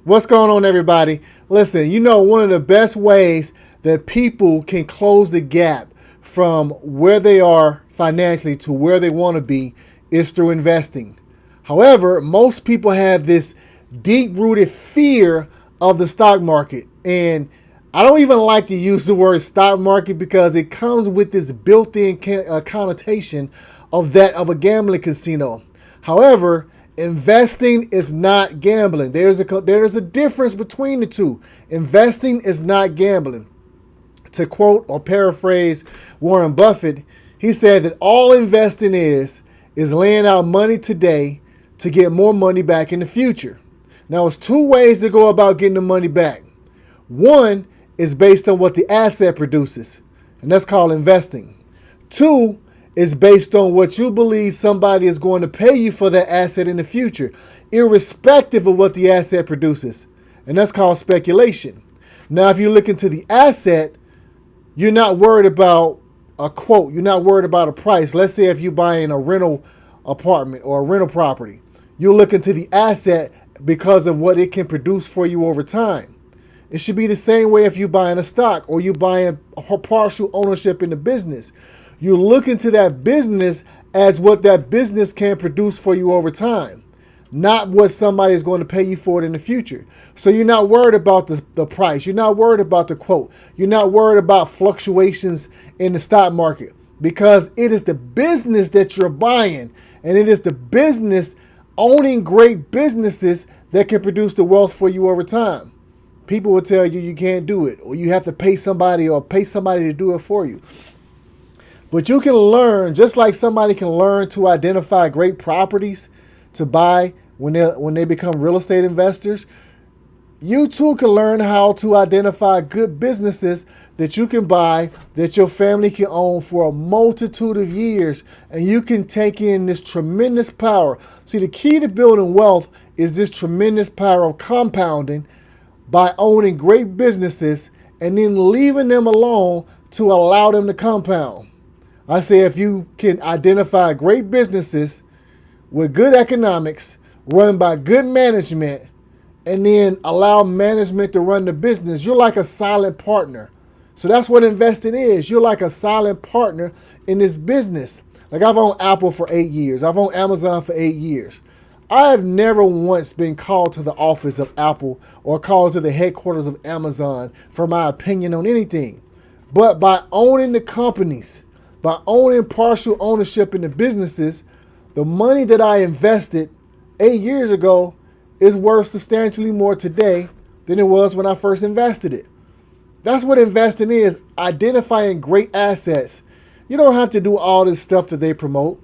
What's going on, everybody? Listen, one of the best ways that people can close the gap from where they are financially to where they want to be is through investing. However, most people have this deep-rooted fear of the stock market. And I don't even like to use the word stock market because it comes with this built-in connotation of that of a gambling casino. However, investing is not gambling. There's a difference between the two. Investing is not gambling. To quote or paraphrase Warren Buffett, he said that all investing is laying out money today to get more money back in the future. Now, there's two ways to go about getting the money back. One is based on what the asset produces, and that's called investing. Two is based on what you believe somebody is going to pay you for that asset in the future, irrespective of what the asset produces. And that's called speculation. Now, if you look into the asset, you're not worried about a quote. You're not worried about a price. Let's say if you're buying a rental apartment or a rental property, you'll look into the asset because of what it can produce for you over time. It should be the same way if you're buying a stock or you're buying a partial ownership in the business. You look into that business as what that business can produce for you over time, not what somebody is going to pay you for it in the future. So you're not worried about the price. You're not worried about the quote. You're not worried about fluctuations in the stock market because it is the business that you're buying, and it is the business owning great businesses that can produce the wealth for you over time. People will tell you can't do it, or you have to pay somebody to do it for you. But you can learn, just like somebody can learn to identify great properties to buy when they become real estate investors. You too can learn how to identify good businesses that you can buy, that your family can own for a multitude of years, and you can take in this tremendous power. See, the key to building wealth is this tremendous power of compounding by owning great businesses and then leaving them alone to allow them to compound. I say if you can identify great businesses with good economics, run by good management, and then allow management to run the business, you're like a silent partner. So that's what investing is. You're like a silent partner in this business. Like I've owned Apple for 8 years. I've owned Amazon for 8 years. I have never once been called to the office of Apple or called to the headquarters of Amazon for my opinion on anything. But by owning the companies, by owning partial ownership in the businesses, the money that I invested 8 years ago is worth substantially more today than it was when I first invested it. That's what investing is, identifying great assets. You don't have to do all this stuff that they promote.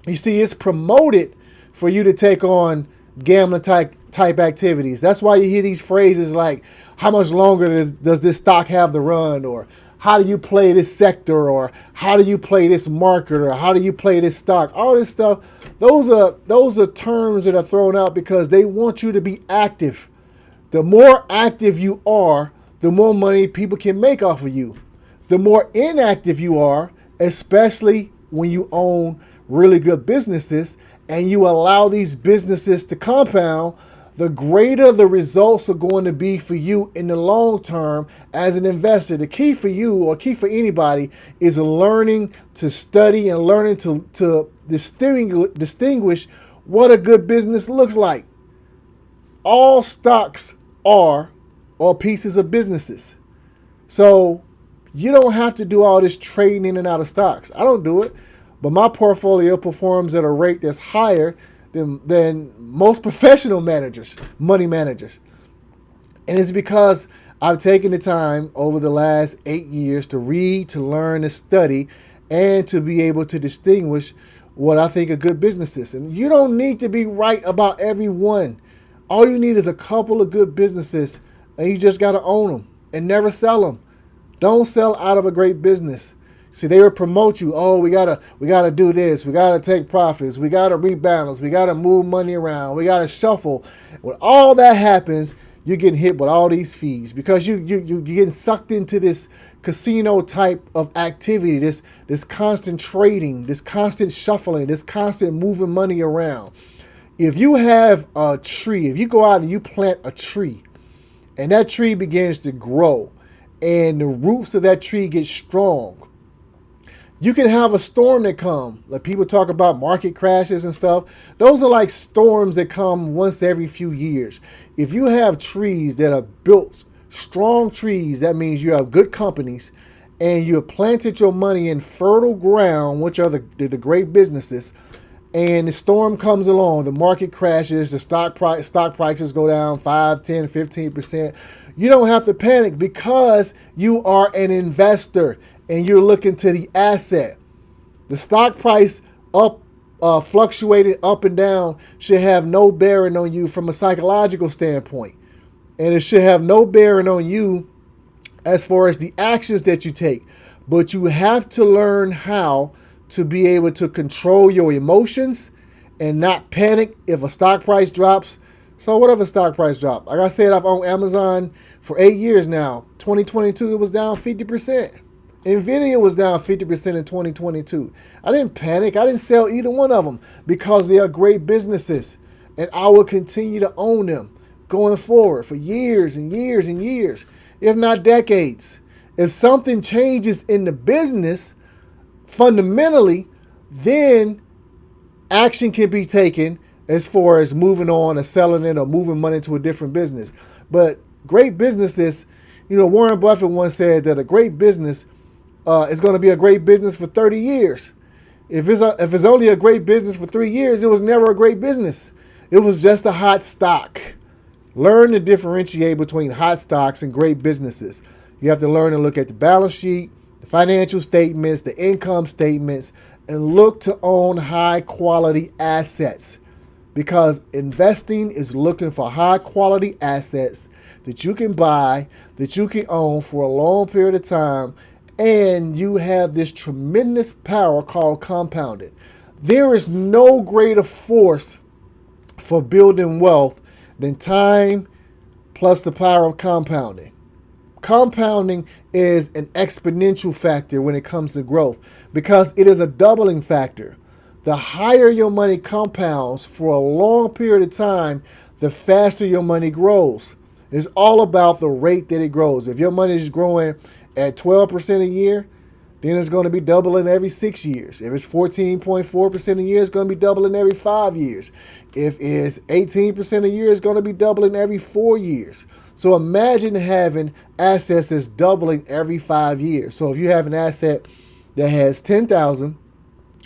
You see, it's promoted for you to take on gambling type activities. That's why you hear these phrases like, how much longer does this stock have to run? Or how do you play this sector? Or how do you play this market? Or how do you play this stock? All this stuff, those are terms that are thrown out because they want you to be active. The more active you are, the more money people can make off of you. The more inactive you are, especially when you own really good businesses and you allow these businesses to compound, the greater the results are going to be for you in the long term as an investor. The key for you, or key for anybody, is learning to study and learning to distinguish what a good business looks like. All stocks are pieces of businesses. So you don't have to do all this trading in and out of stocks. I don't do it, but my portfolio performs at a rate that's higher than most professional managers, money managers. And it's because I've taken the time over the last 8 years to read, to learn, to study, and to be able to distinguish what I think a good business is. And you don't need to be right about every one. All you need is a couple of good businesses, and you just got to own them and never sell them. Don't sell out of a great business. See, they would promote you. Oh, we gotta do this. We gotta take profits. We gotta rebalance. We gotta move money around. We gotta shuffle. When all that happens, you're getting hit with all these fees because you're getting sucked into this casino type of activity, this constant trading, this constant shuffling, this constant moving money around. If you have a tree, if you go out and you plant a tree and that tree begins to grow and the roots of that tree get strong, you can have a storm that come. Like people talk about market crashes and stuff. Those are like storms that come once every few years. If you have trees that are built, strong trees, that means you have good companies and you have planted your money in fertile ground, which are the great businesses, and the storm comes along, the market crashes, the stock prices go down 5, 10, 15%. You don't have to panic because you are an investor and you're looking to the asset. The stock price fluctuating up and down should have no bearing on you from a psychological standpoint. And it should have no bearing on you as far as the actions that you take. But you have to learn how to be able to control your emotions and not panic if a stock price drops. So what if a stock price drop? Like I said, I've owned Amazon for 8 years now. 2022, it was down 50%. Nvidia was down 50% in 2022. I didn't panic. I didn't sell either one of them because they are great businesses. And I will continue to own them going forward for years and years and years, if not decades. If something changes in the business fundamentally, then action can be taken as far as moving on or selling it or moving money to a different business. But great businesses, Warren Buffett once said that a great business is going to be a great business for 30 years. If it's only a great business for 3 years, it was never a great business. It was just a hot stock. Learn to differentiate between hot stocks and great businesses. You have to learn to look at the balance sheet, the financial statements, the income statements, and look to own high quality assets, because investing is looking for high quality assets that you can buy, that you can own for a long period of time, and you have this tremendous power called compounding. There is no greater force for building wealth than time plus the power of compounding. Compounding is an exponential factor when it comes to growth because it is a doubling factor. The higher your money compounds for a long period of time, the faster your money grows. It's all about the rate that it grows. If your money is growing at 12% a year, then it's going to be doubling every 6 years. If it's 14.4% a year, it's going to be doubling every 5 years. If it's 18% a year, it's going to be doubling every 4 years. So imagine having assets that's doubling every 5 years. So if you have an asset that has 10,000,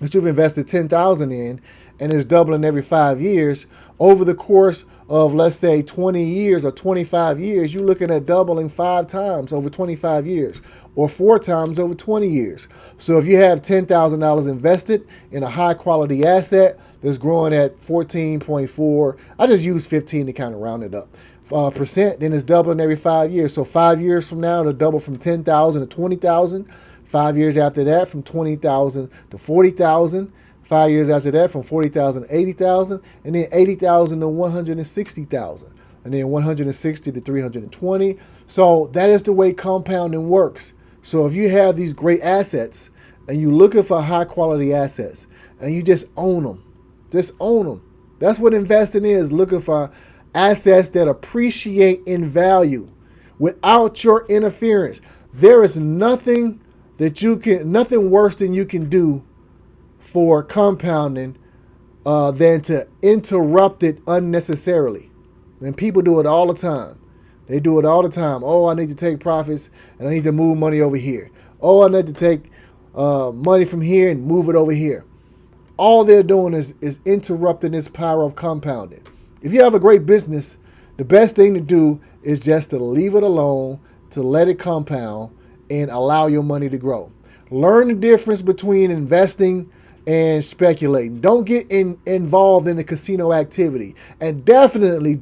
that you've invested 10,000 in, and is doubling every 5 years, over the course of, let's say, 20 years or 25 years, you're looking at doubling 5 times over 25 years or 4 times over 20 years. So if you have $10,000 invested in a high quality asset that's growing at 14.4, I just use 15 to kind of round it up, percent, then it's doubling every 5 years. So 5 years from now, it'll double from 10,000 to 20,000. 5 years after that, from 20,000 to 40,000. 5 years after that, from 40,000 to 80,000, and then 80,000 to 160,000, and then 160 to 320. So that is the way compounding works. So if you have these great assets and you're looking for high quality assets and you just own them, just own them. That's what investing is, looking for assets that appreciate in value without your interference. There is nothing worse than you can do for compounding than to interrupt it unnecessarily. And people do it all the time. They do it all the time. Oh, I need to take profits and I need to move money over here. Oh, I need to take money from here and move it over here. All they're doing is interrupting this power of compounding. If you have a great business, the best thing to do is just to leave it alone, to let it compound and allow your money to grow. Learn the difference between investing and speculating. Don't get involved in the casino activity. And definitely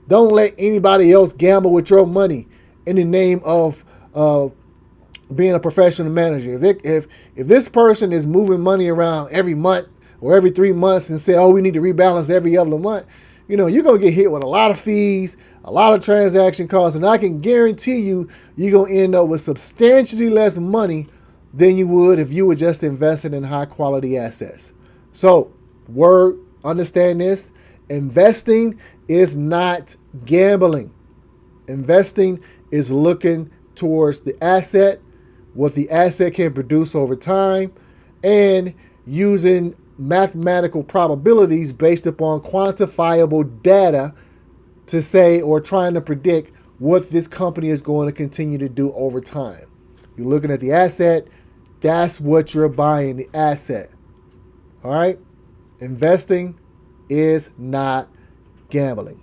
don't let anybody else gamble with your money in the name of being a professional manager. If this person is moving money around every month or every 3 months and say, oh, we need to rebalance every other month, you're going to get hit with a lot of fees, a lot of transaction costs, and I can guarantee you're going to end up with substantially less money than you would if you were just investing in high quality assets. So, word Understand this. Investing is not gambling. Investing is looking towards the asset, what the asset can produce over time, and using mathematical probabilities based upon quantifiable data to say or trying to predict what this company is going to continue to do over time. You're looking at the asset, that's what you're buying, the asset. All right? Investing is not gambling.